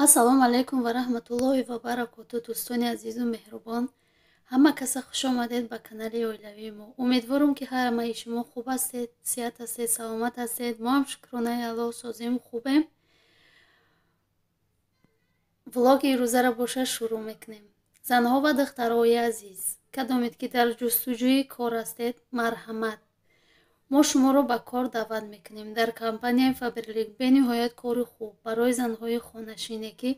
Ассалому алайкум ва раҳматуллоҳи ва баракоту. Дӯстони азизу меҳрубон, ҳама каса хуш омадед ба канали оилавии мо. Умедворам ки ҳамаи шумо хуб ҳастед, сиҳат ҳастед, саломат ҳастед. мо ҳам шукронаи Аллоҳ созиму хубем. влоги рӯзаро боша шурӯъ мекунем. Занҳо ва духтарои азиз, кадомед ки дар ҷустуҷӯи кор ҳастед, марҳамат. мо шуморо ба кор даъват мекунем. Дар компанияи Faberlic бениҳоят кори хуб барои занҳои хонашине ки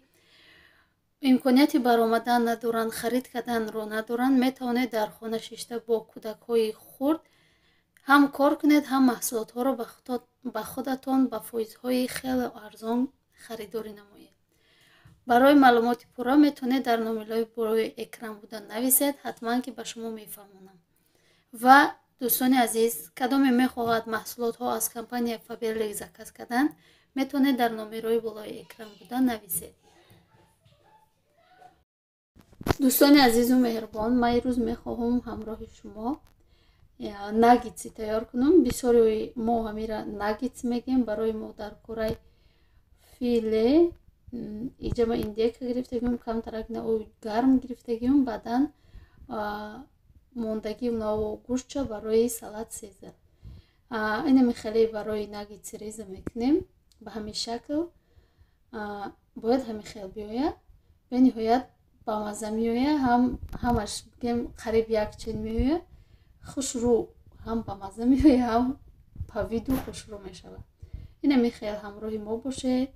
имконияти баромадан надоранд, харид карданро надоранд, метавонед дар хона шишта бо кӯдакҳои хурд ҳам кор кунед, ҳам маҳсулотҳоро ба худатон ба фоизҳои хеле арзон харидорӣ намоед. барои маълумоти пурра метавонед дар номерои болои экран буда нависед. ҳатман ки ба шумо мефаҳмонам. ва дӯстони азиз, кадоме мехоҳад маҳсулотҳо аз компанияи Faberlic заказ кардан, метавонед дар номерои болои экран буда нависед. дӯстони азизу меҳрубон, ман имрӯз мехоҳам ҳамроҳи шумо наггитси тайёр кунам. бисёри мо ҳамира наггитс мегӯем. барои мо дар кораи филе инҷа ма индека гирифтагиём, камтарак наои гарм гирифтагиём, баъдан мондагии нао гӯштша барои салат сезар. ина михеле барои наггитси реза мекунем. ба ҳамин шакл бояд ҳамин хел биёяд. бениҳоят ба мазза меояд, ҳамаш бигем қариб якчен меояд. хушрӯ ҳам ба мазза меояд, ҳам ба виду хушрӯ мешавад. ина михел ҳамроҳи мо бошед.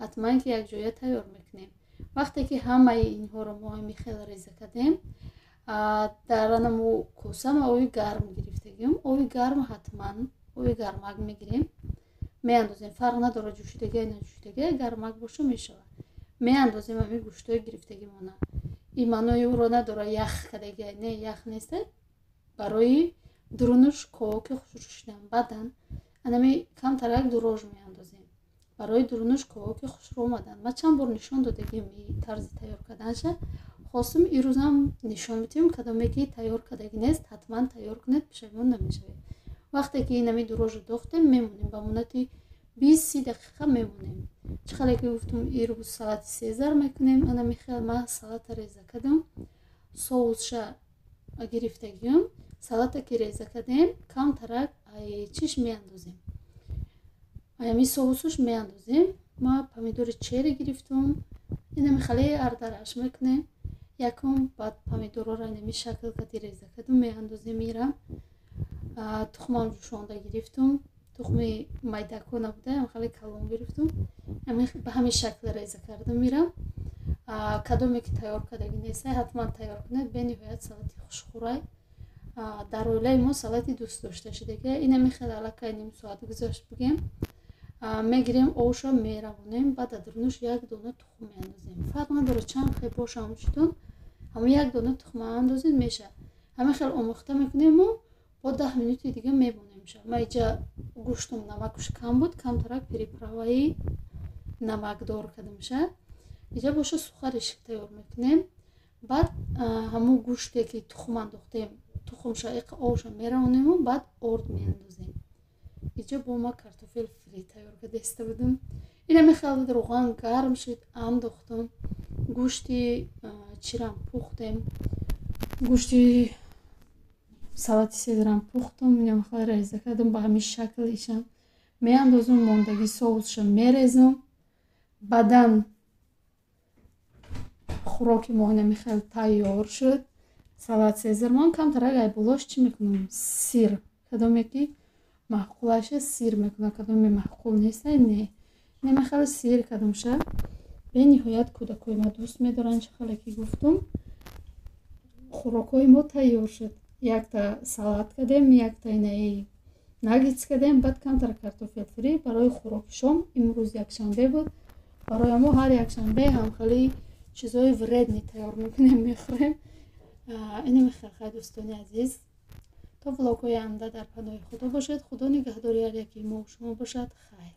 ҳатман ки якҷоя тайёр мекунем. вақте ки ҳамаи инҳоро мо михел реза кардем, дар анамо коса ма оби гарм гирифтагиём. оби гарм ҳатман оби гармак мегирем, меандозем. фарқ надорад ҷӯшидагӣ наҷӯшидагӣ, гармак боша мешавад. меандозем ҳамин гӯштҳои гирифтагимона. ин маънои ӯро надорад ях кардагӣ, не, ях нест. барои дурунуш ковоки хушрӯшидан. баъдан анами камтарак дурож меандозем. барои дурунуш ковоки хушрӯ омадан. ма чанд бор нишон додагим ин тарзи тайёр карданша. хостум ирӯзам нишон битем. кадоме ки тайёр кардагӣ нест, ҳатман тайёр кунед, пешаймон намешавед. вақте ки инами дурожро дохтем, мемонем ба муддати 20-30 дақиқа мемонем. чӣ хеле ки гуфтум ирӯз салати сезар мекунем. ана михел ма салата реза кардам. соусша гирифтагиём. салата ки реза кардем, камтарак чиш меандозем. ҳамин соусуш меандозем. ма помидори чери гирифтам. ина михеле ардараш мекунем. якум баъд помидорро инами шакл карди реза кардам, меандозем ира. тухмам ҷӯшонда гирифтам. тухми майдако набуда, хеле калон гирифтам. ба ҳамин шакл реза кардам ира. кадоме ки тайёр кардагӣ нест, ҳатман тайёр кунед. бениҳоят салати хушхӯрай. дар оилаи мо салати дӯстдошташудагӣ. ина михел аллакай ним соат гузашт бигем. мегирем овша меравонем. баъд аз дурнуш як дона тухм меандозем. фарқ надорад чанд хел боша ҳамчутон, ҳамон як дона тухма андозед меша. ҳамин хел омехта мекунем. мо бо 10 минути дига мебонем. ма инҷа гӯштум намакуш кам буд, камтарак приправаи намакдор кардамша. инҷа боша сухариш тайёр мекунем. баъд ҳамон гӯште ки тухм андохтем, тухмша овша меравонем. баъд орд меандозем. инҷа бо ма картофел фри тайёр карда иста будам. ина михел рӯған гарм шуд, андохтам. гӯшти чирам пухтем. гӯшти салати сезарам пухтам. ина михел реза кардам. ба ҳамин шакл ишам меандозам. мондаги соусша мерезам. баъдан хӯроки мо ина михел тайёр шуд. салат сезар. ман камтарак ай болош чӣ мекунам? сир. кадоме ки маъқулаша сир мекунам, кадоме маъқул нест, не. ина михел сир кардамша. бениҳоят кӯдакои ма дӯст медоранд. чӣ хеле ки гуфтум, хӯрокҳои мо тайёр шуд. якта салат кардем, якта инаи наггитс кардем, баъд камтар картофел фри барои хӯроки шом. имрӯз якшанбе буд. барои мо ҳар якшанбе ҳам хеле чизои вредни тайёр мекунем, мехӯрем. ина михел хай дӯстони азиз, то влогҳои оянда дар паноҳи худо бошед. худо нигаҳдори ҳар яки мо шумо бошад. хайр.